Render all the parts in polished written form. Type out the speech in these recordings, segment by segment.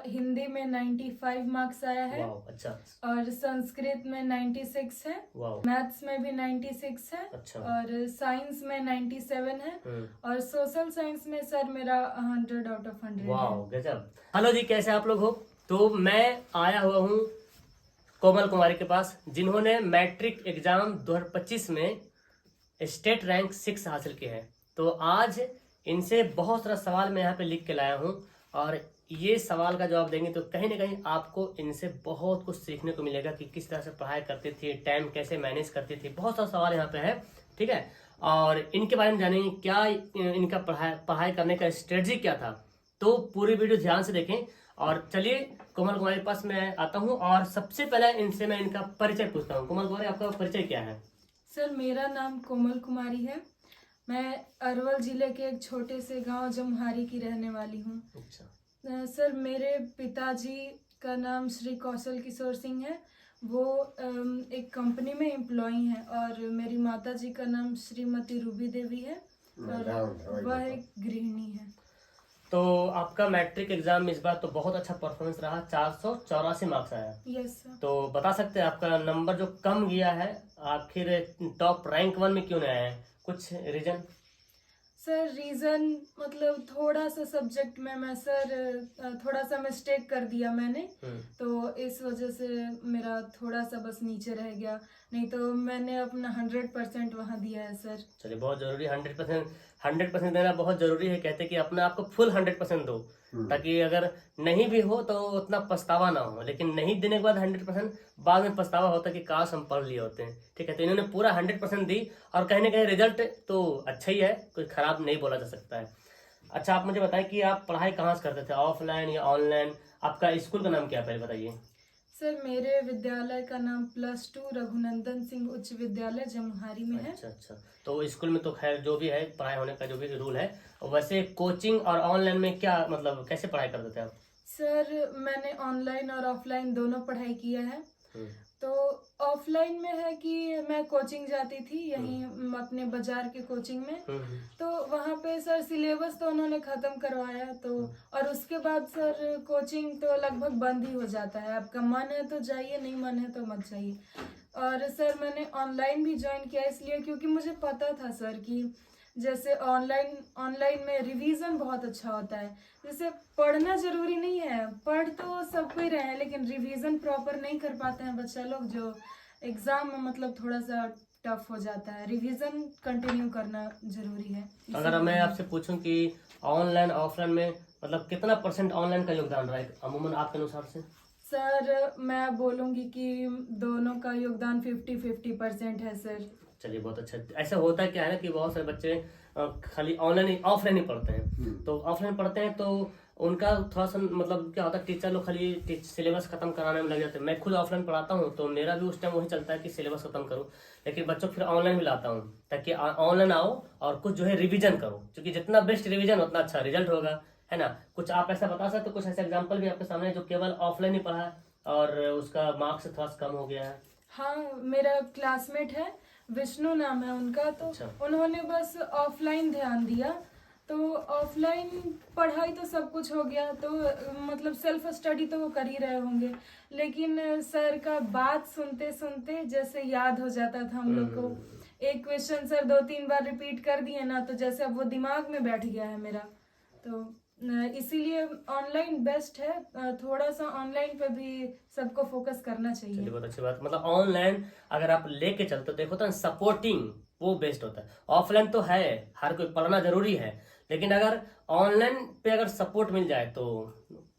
हिंदी में 95 मार्क्स आया है। वाह, अच्छा। और संस्कृत में 96 है। वाह। मैथ्स में भी 96 है। अच्छा। और साइंस में 97 है। और सोशल साइंस में सर मेरा 100 आउट ऑफ 100 वाह, है। गजब। हेलो जी, कैसे आप लोग हो? तो मैं आया हुआ हूँ कोमल कुमारी के पास, जिन्होंने मैट्रिक एग्जाम 2025 में स्टेट रैंक 6 हासिल किया है। तो आज इनसे बहुत सारा सवाल मैं यहाँ पे लिख के लाया हूँ, और ये सवाल का जवाब देंगे तो कहीं ना कहीं आपको इनसे बहुत कुछ सीखने को मिलेगा कि किस तरह से पढ़ाई करती थी, टाइम कैसे मैनेज करती थी। बहुत सारा सवाल यहाँ पे है, ठीक है। और इनके बारे में जानेंगे क्या इनका पढ़ाई करने का स्ट्रेटजी क्या था। तो पूरी वीडियो ध्यान से देखें। और चलिए कोमल कुमारी के पास मैं आता हूँ, और सबसे पहले इनसे मैं इनका परिचय पूछता हूँ। कोमल कुमारी, आपका परिचय क्या है? सर मेरा नाम कोमल कुमारी है। मैं अरवल जिले के एक छोटे से गांव जमुहारी की रहने वाली हूँ। अच्छा। सर मेरे पिताजी का नाम श्री कौशल किशोर सिंह है। वो एक कंपनी में एम्प्लॉई हैं। और मेरी माताजी का नाम श्रीमती रूबी देवी है, और वह एक गृहिणी है। तो आपका मैट्रिक एग्जाम इस बार तो बहुत अच्छा परफॉर्मेंस रहा, 484 मार्क्स आया। Yes sir. तो बता सकते हैं आपका नंबर जो कम गया है, आखिर टॉप रैंक 1 में क्यों नहीं आया है? कुछ रीजन? सर रीज़न मतलब थोड़ा सा सब्जेक्ट में मैं सर थोड़ा सा मिस्टेक कर दिया मैंने, तो इस वजह से मेरा थोड़ा सा बस नीचे रह गया। नहीं तो मैंने अपना 100% वहाँ दिया है सर। चलिए, बहुत जरूरी 100% देना बहुत जरूरी है। कहते हैं कि अपने आप को फुल 100% दो, ताकि अगर नहीं भी हो तो उतना पछतावा ना हो। लेकिन नहीं देने के बाद 100% बाद में पछतावा होता है कि काश हम पढ़ लिए होते हैं, ठीक है। तो इन्होंने पूरा 100% दी, और कहीं ना कहीं रिजल्ट तो अच्छा ही है, कोई खराब नहीं बोला जा सकता है। अच्छा, आप मुझे बताएं कि आप पढ़ाई कहाँ से करते थे, ऑफलाइन या ऑनलाइन? आपका स्कूल का नाम क्या है, पहले बताइए। सर मेरे विद्यालय का नाम +2 रघुनंदन सिंह उच्च विद्यालय जमुहारी में है। अच्छा अच्छा। तो स्कूल में तो खैर जो भी है पढ़ाई होने का जो भी रूल है, वैसे कोचिंग और ऑनलाइन में क्या मतलब कैसे पढ़ाई करते थे आप? सर मैंने ऑनलाइन और ऑफलाइन दोनों पढ़ाई किया है। तो ऑफलाइन में है कि मैं कोचिंग जाती थी यहीं अपने बाजार के कोचिंग में। तो वहाँ पे सर सिलेबस तो उन्होंने ख़त्म करवाया, तो और उसके बाद सर कोचिंग तो लगभग बंद ही हो जाता है। आपका मन है तो जाइए, नहीं मन है तो मत जाइए। और सर मैंने ऑनलाइन भी ज्वाइन किया इसलिए क्योंकि मुझे पता था सर कि जैसे ऑनलाइन में रिवीजन बहुत अच्छा होता है। जैसे पढ़ना जरूरी नहीं है, पढ़ तो सब कोई रहे हैं, लेकिन रिवीजन प्रॉपर नहीं कर पाते हैं बच्चा लोग, जो एग्जाम में मतलब थोड़ा सा टफ हो जाता है। रिवीजन कंटिन्यू करना जरूरी है। अगर मैं आपसे पूछूं कि ऑनलाइन ऑफलाइन में मतलब कितना % ऑनलाइन का योगदान रहा है अमूमन आपके अनुसार से? सर मैं बोलूँगी कि दोनों का योगदान 50-50% है सर। चलिए, बहुत अच्छा। ऐसा होता है क्या है ना कि बहुत सारे बच्चे खाली ऑनलाइन ऑफलाइन ही पढ़ते हैं। तो ऑफलाइन पढ़ते हैं तो उनका थोड़ा सा मतलब क्या होता है, टीचर लोग खाली सिलेबस खत्म कराने में लग जाते हैं। मैं खुद ऑफलाइन पढ़ाता हूँ, तो मेरा भी उस टाइम वही चलता है कि सिलेबस खत्म करूँ, लेकिन बच्चों को फिर ऑनलाइन भी लाता हूँ, ताकि ऑनलाइन आओ और कुछ जो है रिविजन करो, क्योंकि जितना बेस्ट रिविजन उतना अच्छा रिजल्ट होगा, है ना। कुछ आप ऐसा बता सकते हो, कुछ ऐसा एग्जाम्पल भी आपके सामने जो केवल ऑफलाइन ही पढ़ा है और उसका मार्क्स थोड़ा सा कम हो गया है? हाँ, मेरा क्लासमेट है, विष्णु नाम है उनका। तो अच्छा। उन्होंने बस ऑफलाइन ध्यान दिया, तो ऑफलाइन पढ़ाई तो सब कुछ हो गया, तो मतलब सेल्फ स्टडी तो वो कर ही रहे होंगे, लेकिन सर का बात सुनते सुनते जैसे याद हो जाता था हम लोग को। एक क्वेश्चन सर 2-3 बार रिपीट कर दिए ना, तो जैसे अब वो दिमाग में बैठ गया है मेरा। तो इसीलिए ऑनलाइन बेस्ट है। थोड़ा सा ऑनलाइन पे भी सबको फोकस करना चाहिए। चलिए, बहुत अच्छी बात। मतलब ऑनलाइन अगर आप लेके चलते हो, देखो तो सपोर्टिंग वो बेस्ट होता है। ऑफलाइन तो है, हर कोई पढ़ना जरूरी है, लेकिन अगर ऑनलाइन पे अगर सपोर्ट मिल जाए तो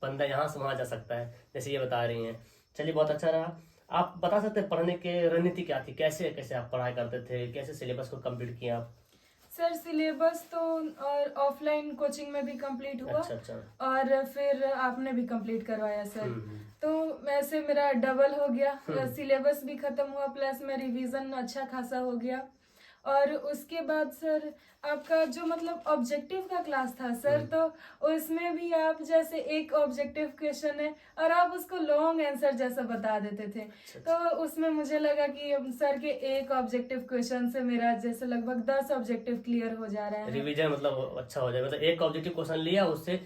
बंदा यहाँ से वहां जा सकता है, जैसे ये बता रही हैं। चलिए, बहुत अच्छा रहा। आप बता सकते हैं पढ़ने की रणनीति क्या थी, कैसे कैसे आप पढ़ाई करते थे, कैसे सिलेबस को कंप्लीट किया आप? सर सिलेबस तो और ऑफलाइन कोचिंग में भी कंप्लीट हुआ। अच्छा अच्छा। और फिर आपने भी कंप्लीट करवाया सर। तो ऐसे मेरा डबल हो गया, सिलेबस भी खत्म हुआ, प्लस में रिवीजन अच्छा खासा हो गया। और उसके बाद सर आपका जो मतलब ऑब्जेक्टिव का क्लास था सर, तो उसमें भी आप जैसे एक ऑब्जेक्टिव क्वेश्चन है और आप उसको लॉन्ग आंसर जैसा बता देते थे। तो उसमें मुझे लगा कि सर के एक ऑब्जेक्टिव क्वेश्चन से मेरा जैसे लगभग 10 ऑब्जेक्टिव क्लियर हो जा रहा है। रिवीजन मतलब अच्छा हो जाए, मतलब एक ऑब्जेक्टिव क्वेश्चन लिया, उससे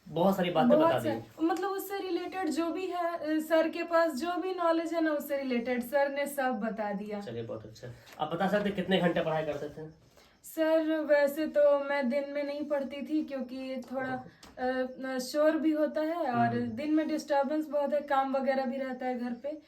बहुत सारी बातें बता दी। मतलब उससे रिलेटेड जो भी है, सर के पास जो भी नॉलेज है ना उससे रिलेटेड सर ने सब बता दिया। चलिए बहुत अच्छा। आप बता सकते कितने घंटे पढ़ाई करते थे? सर वैसे तो मैं दिन में नहीं पढ़ती थी क्योंकि थोड़ा शोर भी होता है और दिन में डिस्टरबेंस बहुत है, काम वगैरह भी रहता है घर पे,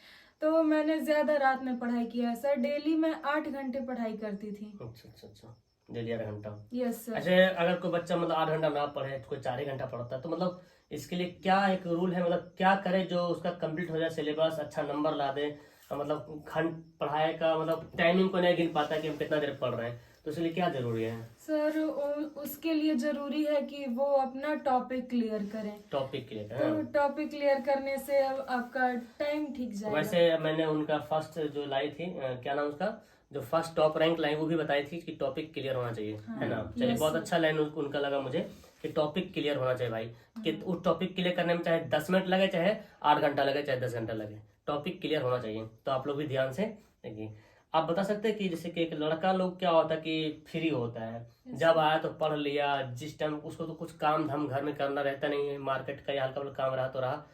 तो मैंने ज्यादा रात में पढ़ाई किया है सर। डेली मैं 8 घंटे पढ़ाई करती थी। अच्छा अच्छा अच्छा, डेली 8 घंटा। Yes sir. अच्छा, अगर कोई बच्चा मतलब 8 घंटा ना पढ़े, कोई 4 ही घंटा पढ़ता है, तो मतलब इसके लिए क्या एक रूल है, मतलब क्या करे जो उसका कंप्लीट हो जाए सिलेबस, अच्छा नंबर ला दे? मतलब खंड पढ़ाई का मतलब टाइमिंग को नहीं गिन पाता कि हम कितना देर पढ़ रहे हैं, तो इसलिए क्या जरूरी है? सर उसके लिए जरूरी है कि वो अपना टॉपिक क्लियर करें। टॉपिक क्लियर तो टॉपिक क्लियर करने से अब आपका टाइम ठीक जाएगा। वैसे मैंने उनका फर्स्ट जो लाई थी, क्या नाम उसका, जो फर्स्ट टॉप रैंक लाइन, वो भी बताई थी कि टॉपिक क्लियर होना चाहिए, है ना? चलिए बहुत अच्छा लाइन उनका लगा मुझे कि टॉपिक क्लियर होना चाहिए भाई, कि उस टॉपिक क्लियर करने में चाहे 10 मिनट लगे, चाहे 8 घंटा लगे, चाहे 10 घंटा लगे, टॉपिक क्लियर होना चाहिए। तो आप लोग भी ध्यान से देखिए। आप बता सकते हैं कि जैसे कि एक लड़का लोग क्या होता है कि फ्री होता है, जब आया तो पढ़ लिया, जिस टाइम उसको तो कुछ काम धाम घर में करना रहता नहीं है, मार्केट का या हल्का फुल्का काम रहा तो रहा,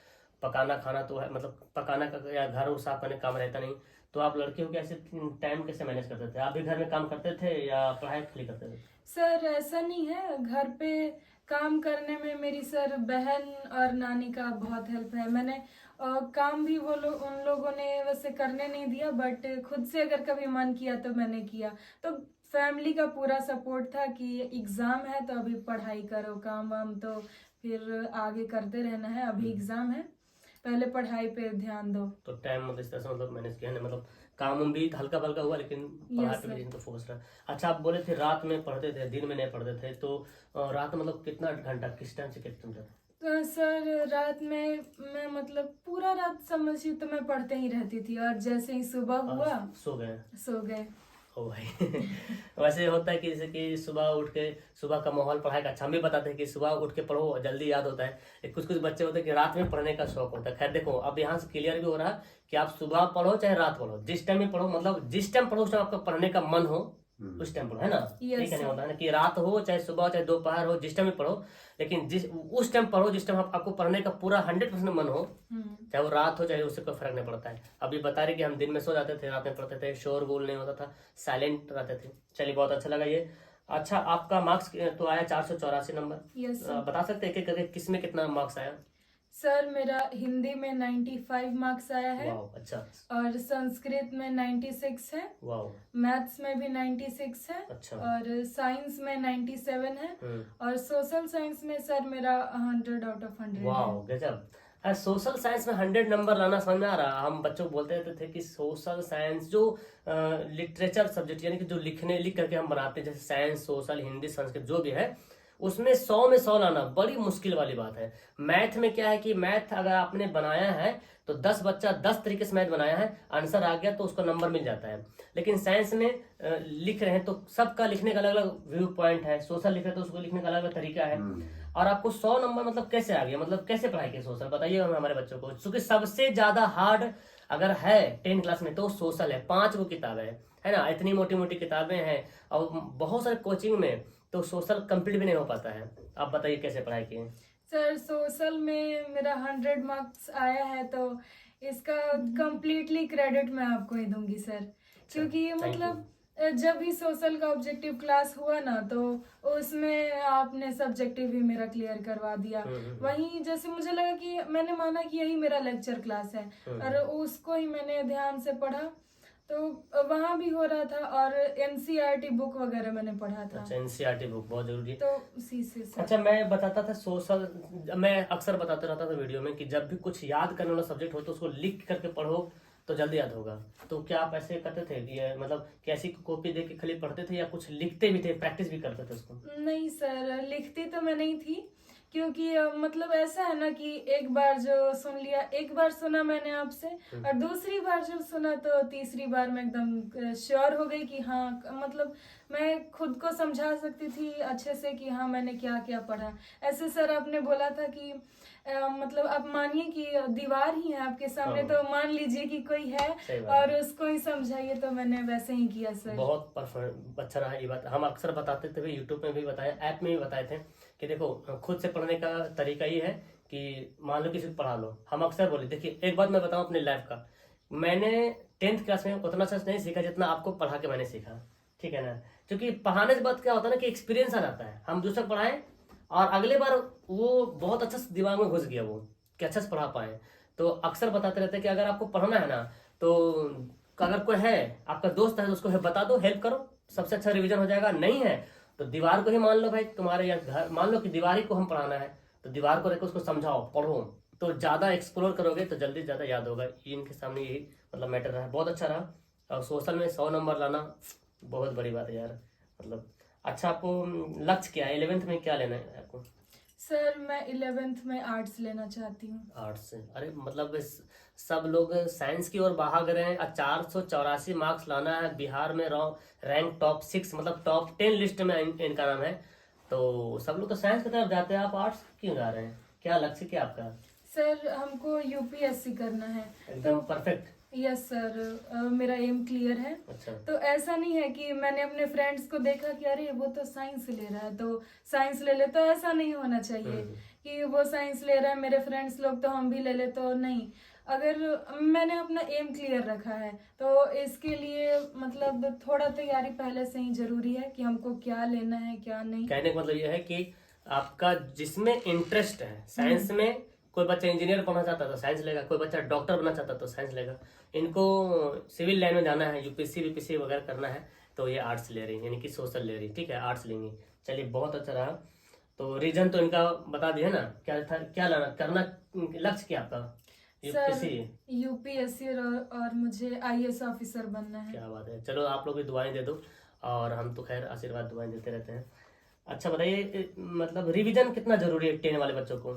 पकाना खाना तो है, मतलब पकाना का या घर और साफ करने काम रहता नहीं। तो आप लड़कियों के ऐसे टाइम कैसे मैनेज करते थे? आप भी घर में काम करते थे या पढ़ाई खाली करते थे? सर ऐसा नहीं है, घर पे काम करने में मेरी सर बहन और नानी का बहुत हेल्प है। मैंने काम भी वो लोग उन लोगों ने वैसे करने नहीं दिया, बट खुद से अगर कभी मन किया तो मैंने किया। तो फैमिली का पूरा सपोर्ट था कि एग्जाम है तो अभी पढ़ाई करो, काम वाम तो फिर आगे करते रहना है, अभी एग्जाम है, पहले पढ़ाई पे ध्यान दो। तो टाइम मतलब इस तरह से मतलब मैनेज किया है, मतलब काम भी हल्का फल्का हुआ लेकिन पढ़ाई पे भी जिनको फोकस रहा। अच्छा, आप बोले थे रात में पढ़ते थे, दिन में नहीं पढ़ते थे, तो रात मतलब कितना घंटा, किस टाइम से किस टाइम तक? तो सर रात में मैं मतलब पूरा रात समझिए तो मैं पढ़ते ही रहती थी, और जैसे ही सुबह हुआ सो गए। ओ भाई वैसे होता है कि जैसे कि सुबह उठ के, सुबह का माहौल पढ़ाई का अच्छा, हम भी बताते हैं कि सुबह उठ के पढ़ो, जल्दी याद होता है। कुछ कुछ बच्चे होते हैं कि रात में पढ़ने का शौक होता है। खैर देखो, अब यहाँ से क्लियर भी हो रहा है कि आप सुबह पढ़ो चाहे रात पढ़ो, जिस टाइम में पढ़ो, मतलब जिस टाइम पढ़ो उस टाइम आपका पढ़ने का मन हो उस टाइम पढ़ो, है ना? ठीक है, नहीं होता है ना कि रात हो चाहे सुबह हो चाहे दोपहर हो, जिस टाइम में पढ़ो, लेकिन जिस उस टाइम पढ़ो जिस टाइम आपको पढ़ने का पूरा 100% मन हो, चाहे वो रात हो चाहे, उससे कोई फर्क नहीं पड़ता है। अभी बता रहे कि हम दिन में सो जाते थे, रात में पढ़ते थे, शोर गुल नहीं होता था, साइलेंट रहते थे। चलिए बहुत अच्छा लगा ये। अच्छा, आपका मार्क्स तो आया 484 नंबर। बता सकते हैं कि करके किस में कितना मार्क्स आया? सर मेरा हिंदी में 95 मार्क्स आया है। अच्छा। और संस्कृत में 96 है। मैथ्स में भी 96 है। अच्छा। और साइंस में 97 है। और सोशल साइंस में सर मेरा 100 आउट ऑफ 100 है। गजब। सोशल साइंस में 100 नंबर लाना समझ में आ रहा। हम बच्चों को बोलते रहते थे कि सोशल साइंस जो लिटरेचर सब्जेक्ट, यानी कि जो लिख करके हम बनाते हैं, जैसे साइंस, सोशल, हिंदी, संस्कृत जो भी है, उसमें 100 में 100 लाना बड़ी मुश्किल वाली बात है। मैथ में क्या है कि मैथ अगर आपने बनाया है तो 10 बच्चा 10 तरीके से मैथ बनाया है, आंसर आ गया तो उसको नंबर मिल जाता है। लेकिन साइंस में लिख रहे हैं तो सबका लिखने का अलग अलग व्यू पॉइंट है, सोशल लिख रहे हैं तो उसको लिखने का अलग अलग तरीका है। और आपको 100 नंबर मतलब कैसे आ गया, मतलब कैसे पढ़ाई की सोशल, बताइए हमारे बच्चों को। क्योंकि सबसे ज्यादा हार्ड अगर है 10 क्लास में तो सोशल है। 5 किताबें है ना, इतनी मोटी मोटी किताबें हैं, और बहुत सारे कोचिंग में तो सोशल कंप्लीट भी नहीं हो पाता है। आप बताइए कैसे पढ़ाई किए? सर सोशल में मेरा 100 मार्क्स आया है, तो इसका कंप्लीटली क्रेडिट मैं आपको ही दूंगी सर, क्योंकि मतलब जब भी सोशल का ऑब्जेक्टिव क्लास हुआ ना तो उसमें आपने सब्जेक्टिव भी मेरा क्लियर करवा दिया। वहीं जैसे मुझे लगा कि मैंने माना कि यही मेरा लेक्चर क्लास है, और उसको ही मैंने ध्यान से पढ़ा, तो वहाँ भी हो रहा था। और एनसीईआरटी बुक वगैरह मैंने पढ़ा था। अच्छा, एनसीईआरटी बुक बहुत जरूरी है। तो उसी से अच्छा, मैं बताता था सोशल, मैं अक्सर बताता रहता था वीडियो में कि जब भी कुछ याद करने वाला सब्जेक्ट हो तो उसको लिख करके पढ़ो तो जल्दी याद होगा। तो क्या आप ऐसे करते थे कि मतलब कैसी कॉपी दे के खाली पढ़ते थे या कुछ लिखते भी थे, प्रैक्टिस भी करते थे उसको? नहीं सर, लिखती तो मैं नहीं थी, क्योंकि मतलब ऐसा है ना कि एक बार जो सुन लिया, एक बार सुना मैंने आपसे, और दूसरी बार जब सुना तो तीसरी बार मैं एकदम श्योर हो गई कि हाँ, मतलब मैं खुद को समझा सकती थी अच्छे से कि हाँ मैंने क्या क्या पढ़ा। ऐसे सर आपने बोला था कि मतलब आप मानिए कि दीवार ही है आपके सामने, तो मान लीजिए कि कोई है और उसको ही समझाइए, तो मैंने वैसे ही किया सर। बहुत परफेक्ट, अच्छा रहा ये बात। हम अक्सर बताते थे, यूट्यूब में भी बताया, ऐप में भी बताए थे कि देखो खुद से पढ़ने का तरीका ये है कि मान लो किसी को पढ़ा लो, हम अक्सर बोले, देखिए एक बात मैं बताऊं अपने लाइफ का, मैंने 10th क्लास में उतना सच नहीं सीखा जितना आपको पढ़ा के मैंने सीखा, ठीक है ना। क्योंकि पढ़ाने के बाद क्या होता है ना कि एक्सपीरियंस आ जाता है, हम दूसरे को पढ़ाएं और अगले बार वो बहुत अच्छा से दिमाग में घुस गया वो कि अच्छा से पढ़ा पाए। तो अक्सर बताते रहते हैं कि अगर आपको पढ़ना है ना तो अगर कोई है आपका दोस्त है तो उसको बता दो, हेल्प करो, सबसे अच्छा रिवीजन हो जाएगा। नहीं है तो दीवार को ही मान लो भाई, तुम्हारे यहाँ घर मान लो कि दीवार ही को हम पढ़ाना है तो दीवार को लेकर उसको समझाओ, पढ़ो, तो ज्यादा एक्सप्लोर करोगे तो जल्दी ज्यादा याद होगा। इनके सामने यही मतलब मैटर रहा, बहुत अच्छा रहा। और सोशल में 100 नंबर लाना बहुत बड़ी बात है यार, मतलब अच्छा। आपको लक्ष्य क्या है, 11th में क्या लेना है आपको? सर मैं 11th में आर्ट्स लेना चाहती हूँ। आर्ट्स से? अरे मतलब सब लोग साइंस की ओर भाग रहे हैं। 484 मार्क्स लाना है, बिहार में रैंक टॉप 6 मतलब टॉप 10 लिस्ट में इनका नाम है, तो सब लोग तो साइंस की तरफ जाते हैं, आप आर्ट्स क्यों जा रहे हैं? क्या लक्ष्य क्या आपका? सर हमको यूपीएससी करना है। एकदम परफेक्ट। यस सर, मेरा एम क्लियर है। अच्छा। तो ऐसा नहीं है कि मैंने अपने फ्रेंड्स को देखा कि अरे वो तो साइंस ले रहा है तो साइंस ले ले, तो ऐसा नहीं होना चाहिए कि वो साइंस ले रहा है मेरे फ्रेंड्स लोग तो हम भी ले ले, तो नहीं। अगर मैंने अपना एम क्लियर रखा है तो इसके लिए मतलब थोड़ा तैयारी पहले से ही जरूरी है कि हमको क्या लेना है क्या नहीं। कहने का मतलब यह है कि आपका जिसमें इंटरेस्ट है, साइंस में कोई बच्चा इंजीनियर बनना चाहता है तो साइंस लेगा, कोई बच्चा डॉक्टर बनना चाहता है तो साइंस लेगा, इनको सिविल लाइन में जाना है, यूपीएससी बीपीएससी वगैरह करना है तो ये आर्ट्स ले रही है, यानी कि सोशल ले रही, ठीक है, आर्ट्स लेंगी। चलिए बहुत अच्छा रहा। तो रीजन तो इनका बता दिया ना, क्या था, क्या लाना करना, लक्ष्य क्या आपका? यूपीएससी। यूपीएससी और मुझे आईएएस ऑफिसर बनना है। क्या बात है, चलो आप लोग भी दुआएं दे दो और हम तो खैर आशीर्वाद दुआएं देते रहते हैं। अच्छा बताइए, मतलब रिवीजन कितना जरूरी है 10 वाले बच्चों को?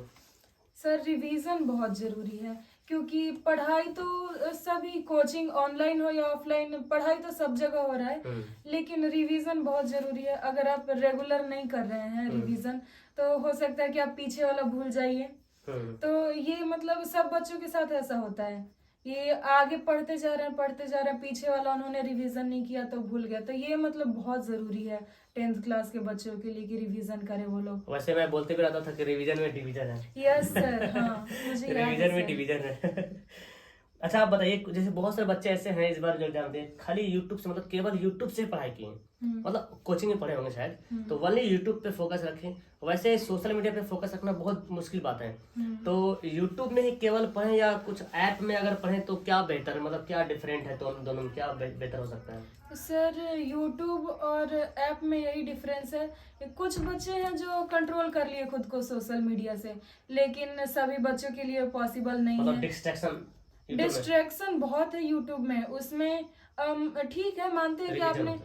सर रिवीजन बहुत जरूरी है क्योंकि पढ़ाई तो सभी कोचिंग ऑनलाइन हो या ऑफलाइन, पढ़ाई तो सब जगह हो रहा है, लेकिन रिवीजन बहुत जरूरी है। अगर आप रेगुलर नहीं कर रहे हैं रिवीजन तो हो सकता है कि आप पीछे वाला भूल जाइए। तो ये मतलब सब बच्चों के साथ ऐसा होता है, ये आगे पढ़ते जा रहे हैं, पीछे वाला उन्होंने रिवीजन नहीं किया तो भूल गया। तो ये मतलब बहुत जरूरी है 10th क्लास के बच्चों के लिए कि रिवीजन करें वो लोग। वैसे मैं बोलते भी रहता था कि रिवीजन में डिवीजन है। यस सर, हाँ मुझे याद है रिवीजन में सर। डिवीजन है। अच्छा आप बताइए, जैसे बहुत सारे बच्चे ऐसे हैं इस बार जो एग्जाम दे खाली यूट्यूब से, मतलब केवल यूट्यूब से पढ़ाई किए, मतलब कोचिंग में पढ़े होंगे शायद, तो वही यूट्यूब पे फोकस रखें। वैसे सोशल मीडिया पे फोकस रखना बहुत मुश्किल बात है, तो यूट्यूब में ही केवल पढ़ें या कुछ ऐप में अगर पढ़ें तो क्या बेहतर है, मतलब क्या डिफरेंट है तो दोनों में क्या बेहतर हो सकता है? सर यूट्यूब और ऐप में यही डिफरेंस है, कुछ बच्चे हैं जो कंट्रोल कर लिए खुद को सोशल मीडिया से, लेकिन सभी बच्चों के लिए पॉसिबल नहीं मतलब है। डिस्ट्रैक्शन बहुत है यूट्यूब में, उसमें ठीक है मानते हैं कि आपने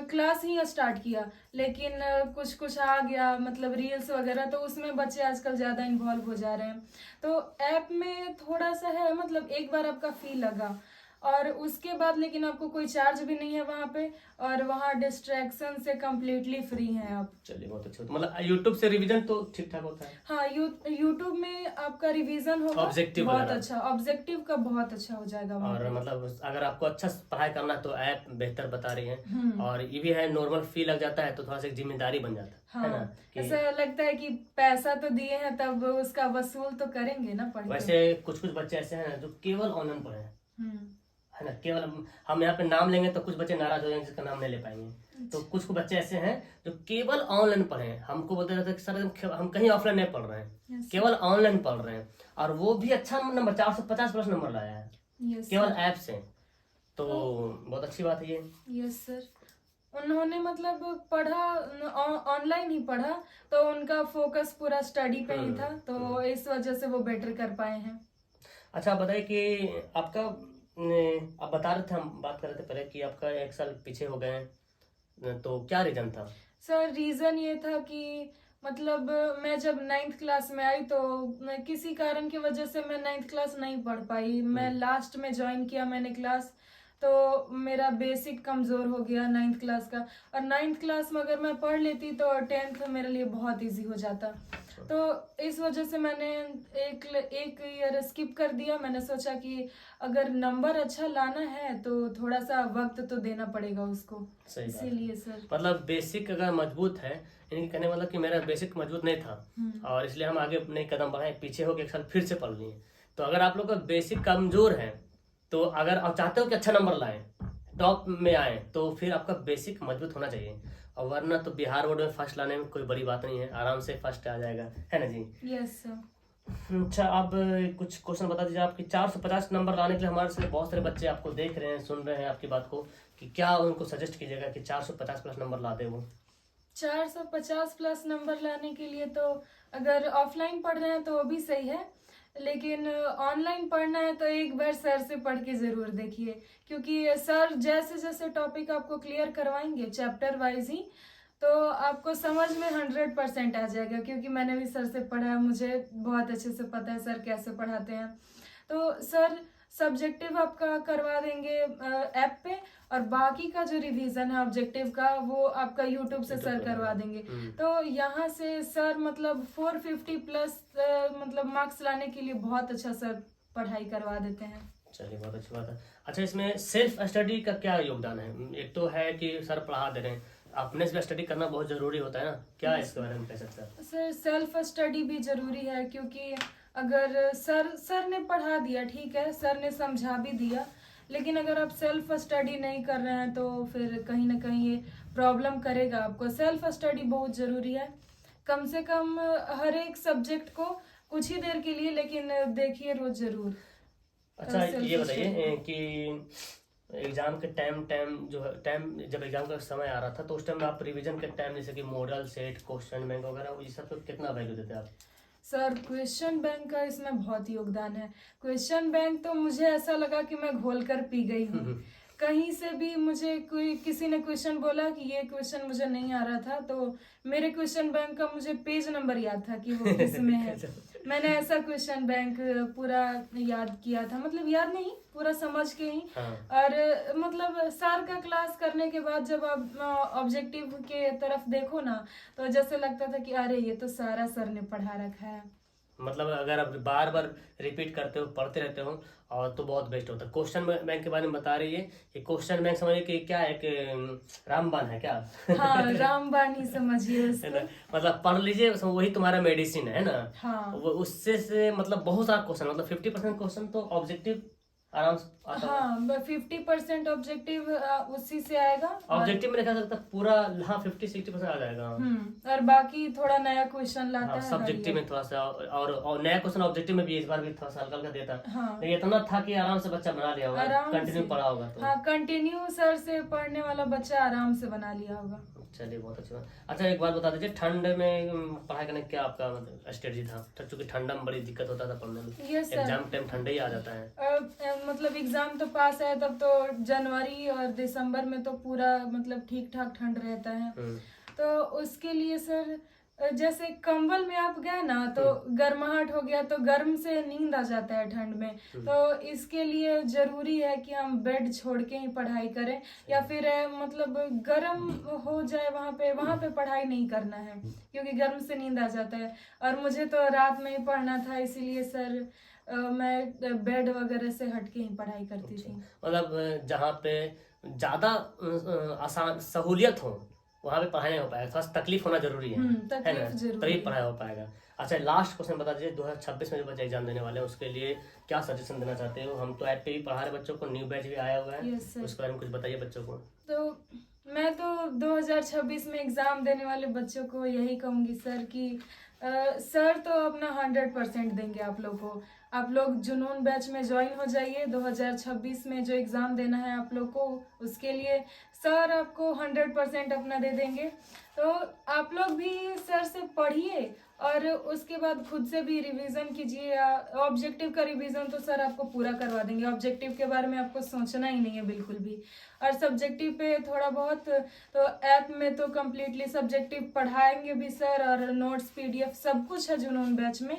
क्लास ही स्टार्ट किया, लेकिन कुछ कुछ आ गया मतलब रील्स वगैरह, तो उसमें बच्चे आजकल ज्यादा इन्वॉल्व हो जा रहे हैं। तो ऐप में थोड़ा सा है, मतलब एक बार आपका फी लगा और उसके बाद लेकिन आपको कोई चार्ज भी नहीं है वहाँ पे, और वहाँ डिस्ट्रैक्शन से कम्प्लीटली फ्री हैं आप। चलिए बहुत अच्छा, तो मतलब यूट्यूब से रिवीजन तो ठीक ठाक होता है। हाँ यूट्यूब में आपका रिवीजन होगा ऑब्जेक्टिव बहुत अच्छा, ऑब्जेक्टिव का बहुत अच्छा हो जाएगा वहाँ और पे। मतलब अगर आपको अच्छा पढ़ाई करना है तो ऐप बेहतर बता रही है, और ये भी है नॉर्मल फी लग जाता है तो थोड़ा सा जिम्मेदारी बन जाता है ना, ऐसा लगता है कि पैसा तो दिए हैं तब उसका वसूल तो करेंगे ना पढ़ के। वैसे कुछ कुछ बच्चे ऐसे हैं जो केवल ऑनलाइन पढ़े है ना, केवल हम यहाँ पे नाम लेंगे तो कुछ बच्चे नाराज हो जाएंगे जिसका नाम नहीं ले पाएंगे। तो कुछ कुछ बच्चे ऐसे हैं जो केवल ऑनलाइन पढ़े हैं, हमको बोलते रहते हैं कि सर हम कहीं ऑफलाइन नहीं पढ़ रहे हैं, केवल ऑनलाइन पढ़ रहे हैं, और वो भी अच्छा नंबर 450+ नंबर लाया है केवल ऐप से, तो बहुत अच्छी बात है ये। यस सर, उन्होंने मतलब पढ़ा ऑनलाइन ही पढ़ा तो उनका फोकस पूरा स्टडी पे ही था, तो इस वजह से वो बेटर कर पाए हैं। अच्छा बताइए कि आपका, आप बता रहे थे, हम बात कर रहे थे पहले कि आपका 1 साल पीछे हो गए, तो क्या रीजन था? सर रीजन ये था कि मतलब मैं जब 9th क्लास में आई तो किसी कारण की वजह से मैं 9th क्लास नहीं पढ़ पाई, मैं लास्ट में ज्वाइन किया मैंने क्लास, तो मेरा बेसिक कमजोर हो गया 9th क्लास का, और 9th क्लास में अगर मैं पढ़ लेती तो 10th मेरे लिए बहुत इजी हो जाता। तो इस वजह से मैंने एक ईयर स्किप कर दिया। मैंने सोचा कि अगर नंबर अच्छा लाना है तो थोड़ा सा वक्त तो देना पड़ेगा उसको, इसीलिए सर। मतलब बेसिक अगर मजबूत है, इनके कहने का मतलब कि मेरा बेसिक मजबूत नहीं था और इसलिए हम आगे अपने कदम बढ़ाए, पीछे होकर एक साल फिर से पढ़ लिए। तो अगर आप लोग का बेसिक कमजोर है तो अगर आप चाहते हो कि अच्छा नंबर लाएं, टॉप में आए, तो फिर आपका बेसिक मजबूत होना चाहिए। और वरना तो बिहार बोर्ड में फर्स्ट लाने में कोई बड़ी बात नहीं है, आराम से फर्स्ट आ जाएगा, है ना जी। Yes sir. अच्छा, अब कुछ क्वेश्चन बता दीजिए आपकी 450 नंबर लाने के लिए। हमारे से बहुत सारे बच्चे आपको देख रहे हैं, सुन रहे हैं आपकी बात को, कि क्या उनको सजेस्ट कीजिएगा कि 450 प्लस नंबर ला दे वो। 450 प्लस नंबर लाने के लिए तो अगर ऑफलाइन पढ़ रहे हैं तो वो भी सही है, लेकिन ऑनलाइन पढ़ना है तो एक बार सर से पढ़ के जरूर देखिए, क्योंकि सर जैसे जैसे टॉपिक आपको क्लियर करवाएंगे चैप्टर वाइज ही, तो आपको समझ में 100% आ जाएगा। क्योंकि मैंने भी सर से पढ़ा है, मुझे बहुत अच्छे से पता है सर कैसे पढ़ाते हैं। तो सर सब्जेक्टिव आपका करवा देंगे ऐप पे, और बाकी का जो रिवीजन है ऑब्जेक्टिव का वो आपका यूट्यूब से सर करवा देंगे। तो यहाँ से सर मतलब 450 प्लस मतलब मार्क्स लाने के लिए बहुत अच्छा सर पढ़ाई करवा देते हैं। चलिए, बहुत अच्छी बात है। अच्छा, इसमें सेल्फ स्टडी का क्या योगदान है? एक तो है कि सर पढ़ा दे रहे हैं, अपने से स्टडी करना बहुत जरूरी होता है ना, क्या है इसके बारे में कह सकते हैं? सर सेल्फ स्टडी भी जरूरी है, क्योंकि अगर सर ने पढ़ा दिया, ठीक है, सर ने समझा भी दिया, लेकिन अगर आप सेल्फ स्टडी नहीं कर रहे हैं तो फिर कहीं ना कहीं ये प्रॉब्लम करेगा आपको। सेल्फ स्टडी बहुत जरूरी है, कम से कम हर एक सब्जेक्ट को कुछ ही देर के लिए, लेकिन देखिए रोज जरूर। अच्छा, ये बताइए कि एग्जाम के टाइम जो है, जब एग्जाम का समय आ रहा था तो उस टाइम आप रिवीजन के टाइम जैसे कि मॉडल सेट, क्वेश्चन बैंक वगैरह, ये सब को कितना वैल्यू देते आप? सर क्वेश्चन बैंक का इसमें बहुत योगदान है। क्वेश्चन बैंक तो मुझे ऐसा लगा कि मैं घोल कर पी गई हूँ। कहीं से भी मुझे कोई किसी ने क्वेश्चन बोला कि ये क्वेश्चन मुझे नहीं आ रहा था, तो मेरे क्वेश्चन बैंक का मुझे पेज नंबर याद था कि वो किस में है। मैंने ऐसा क्वेश्चन बैंक पूरा याद किया था, मतलब याद नहीं, पूरा समझ के ही। और मतलब सर का क्लास करने के बाद जब आप ऑब्जेक्टिव के तरफ देखो ना, तो जैसे लगता था कि अरे ये तो सारा सर ने पढ़ा रखा है। मतलब अगर आप बार बार रिपीट करते हो, पढ़ते रहते हो, और तो बहुत बेस्ट होता है। क्वेश्चन बैंक के बारे में बता रही है, ये क्वेश्चन बैंक समझिए कि क्या है, कि रामबाण है क्या? हाँ, रामबाण ही समझिए उसको। मतलब पढ़ लीजिए, वही तुम्हारा मेडिसिन है ना। हाँ, वो उससे से मतलब बहुत सारा क्वेश्चन, मतलब 50% क्वेश्चन तो ऑब्जेक्टिव आराम से आता है। हाँ, 50% ऑब्जेक्टिव उसी से आएगा। ऑब्जेक्टिव में लिखा सकता पूरा, हाँ 50-60% आ जाएगा। और बाकी थोड़ा नया क्वेश्चन लाता है सब्जेक्टिव में थोड़ा सा, और नया क्वेश्चन ऑब्जेक्टिव में भी इस बार भी थोड़ा सा हल्का देता है। हाँ, लेकिन इतना था कि आराम से बच्चा बना लिया होगा, आराम कंटिन्यू से पढ़ा होगा तो। हाँ, कंटिन्यू सर से पढ़ने वाला बच्चा आराम से बना लिया होगा। चलिए, बहुत अच्छी बात। अच्छा, एक बात बता दीजिए, ठंड में पढ़ाई करने क्या आपका मतलब स्ट्रेटजी था? क्योंकि ठंडा में बड़ी दिक्कत होता था पढ़ने में, एग्जाम टाइम ठंडा ही आ जाता है। मतलब एग्जाम तो पास है, तब तो जनवरी और दिसंबर में तो पूरा मतलब ठीक ठाक ठंड रहता है। तो उसके लिए सर जैसे कंबल में आप गए ना तो गर्माहट हो गया, तो गर्म से नींद आ जाता है ठंड में। तो इसके लिए जरूरी है कि हम बेड छोड़ के ही पढ़ाई करें, या फिर मतलब गर्म हो जाए वहां पे पढ़ाई नहीं करना है, क्योंकि गर्म से नींद आ जाता है। और मुझे तो रात में ही पढ़ना था, इसीलिए सर मैं बेड वगैरह से हटके ही पढ़ाई करती थी। मतलब जहाँ पे ज्यादा आसान सहूलियत हो वहाँ पे पढ़ाई नहीं हो पाएगा, थोड़ा तकलीफ होना जरूरी है ना, तभी पढ़ाई हो पाएगा। अच्छा, लास्ट क्वेश्चन बता दीजिए, 2026 में जो बच्चे एग्जाम देने वाले हैं उसके लिए क्या सजेशन देना चाहते हो? हम तो ऐप पे भी पढ़ा रहे बच्चों को, न्यू बैच भी आया हुआ है, उसके बारे में कुछ बताइए बच्चों को। तो मैं तो 2026 में एग्जाम देने वाले बच्चों को यही कहूंगी सर कि सर तो अपना 100% देंगे आप लोग को। आप लोग जुनून बैच में ज्वाइन हो जाइए। 2026 में जो एग्जाम देना है आप लोग को, उसके लिए सर आपको 100% अपना दे देंगे। तो आप लोग भी सर से पढ़िए और उसके बाद खुद से भी रिवीजन कीजिए। ऑब्जेक्टिव का रिवीजन तो सर आपको पूरा करवा देंगे, ऑब्जेक्टिव के बारे में आपको सोचना ही नहीं है बिल्कुल भी। और सब्जेक्टिव पे थोड़ा बहुत, तो ऐप में तो कम्प्लीटली सब्जेक्टिव पढ़ाएंगे भी सर, और नोट्स PDF सब कुछ है जुनून बैच में।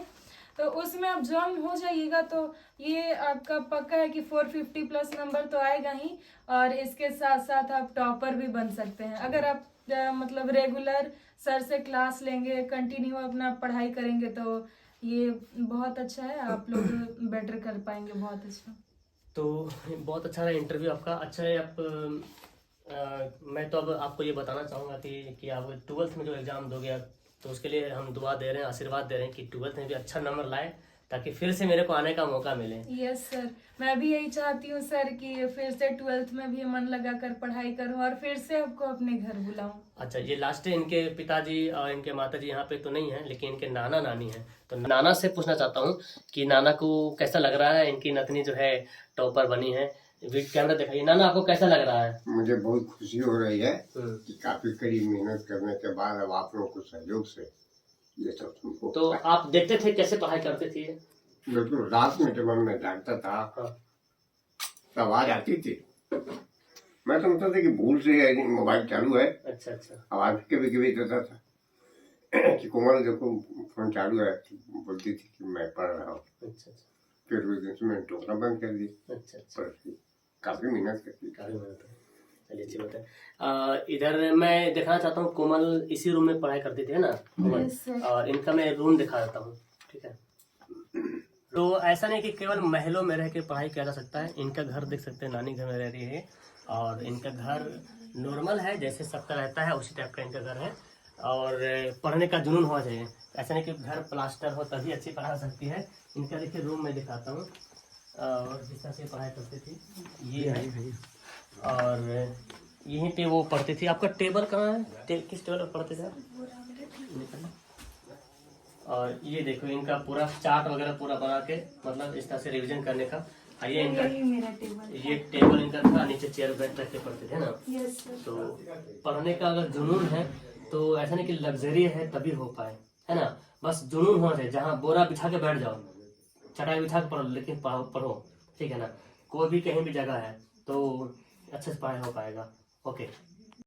तो उसमें आप ज्वाइन हो जाइएगा तो ये आपका पक्का है कि 450 प्लस नंबर तो आएगा ही, और इसके साथ साथ आप टॉपर भी बन सकते हैं अगर आप मतलब रेगुलर सर से क्लास लेंगे, कंटिन्यू अपना पढ़ाई करेंगे, तो ये बहुत अच्छा है, आप लोग बेटर कर पाएंगे बहुत अच्छा। तो बहुत अच्छा रहा इंटरव्यू आपका। अच्छा है, आप मैं तो अब आपको ये बताना चाहूँगा कि आप 12th में जो एग्ज़ाम दोगे तो उसके लिए हम दुआ दे रहे हैं, आशीर्वाद दे रहे हैं कि 12th में भी अच्छा नंबर लाए ताकि फिर से मेरे को आने का मौका मिले। यस सर, मैं भी यही चाहती हूँ सर कि फिर से 12th में भी मन लगा कर पढ़ाई करूँ और फिर से आपको अपने घर बुलाऊं। अच्छा, ये लास्ट है, इनके पिताजी और इनके माताजी यहाँ पे तो नहीं है, लेकिन इनके नाना नानी हैं। तो नाना से पूछना चाहता हूँ कि नाना को कैसा लग रहा है, इनकी नतनी जो है टॉपर बनी है। कैमरा दिखाइए, नाना आपको कैसा लग रहा है? मुझे बहुत खुशी हो रही है कि काफी कड़ी मेहनत करने के बाद अब आप लोगों को सहयोग से ये सब तुमको। तो आप देखते थे कैसे पढ़ाई करते थे? बिल्कुल, रात में जब मैं जागता था तो आवाज आती थी, मैं समझता था कि भूल से मोबाइल चालू है। अच्छा अच्छा। आवाज कभी कभी देता था कि कोमल देखो फोन चालू है, तो बोलती थी कि मैं पढ़ रहा हूँ। अच्छा अच्छा। फिर उस दिन से मैंने टोकना बंद कर दी। अच्छा अच्छा। काफी मेहनत करती थी। काफी मेहनत है। चलिए अच्छी बात है। इधर मैं दिखाना चाहता हूँ, कोमल इसी रूम में पढ़ाई करती थी, है ना कोमल? Yes, sir. और इनका मैं रूम दिखा देता हूँ, ठीक है? तो ऐसा नहीं कि केवल महलों में रह के पढ़ाई किया जा सकता है। इनका घर देख सकते हैं, नानी घर में रह रही है और इनका घर नॉर्मल है, जैसे सबका रहता है उसी टाइप का इनका घर है। और पढ़ने का जुनून होना चाहिए, ऐसा नहीं कि घर प्लास्टर हो तभी अच्छी पढ़ा सकती है। इनका देखिए रूम में दिखाता हूँ, और जिस तरह से पढ़ाई करती थी ये है, और यहीं पे वो पढ़ती थी। आपका टेबल कहाँ है? किस टेबल पर पढ़ते थे आप? और ये देखो इनका पूरा चार्ट वगैरह पूरा बना के, मतलब इस तरह से रिवीजन करने का। ये इनका मेरा टेबल, ये टेबल इनका था, नीचे चेयर बेंच रख के पढ़ते थे ना। Yes sir. तो पढ़ने का अगर जुनून है तो ऐसा नहीं कि लग्जरी है तभी हो पाए, है ना? बस जुनून होना चाहिए। जहाँ बोरा बिछा के बैठ जाओ, चटाई बिछा के पढ़ो, लेकिन पढ़ो, ठीक है ना? कोई भी कहीं भी जगह है तो अच्छे से पढ़ाई हो पाएगा। ओके।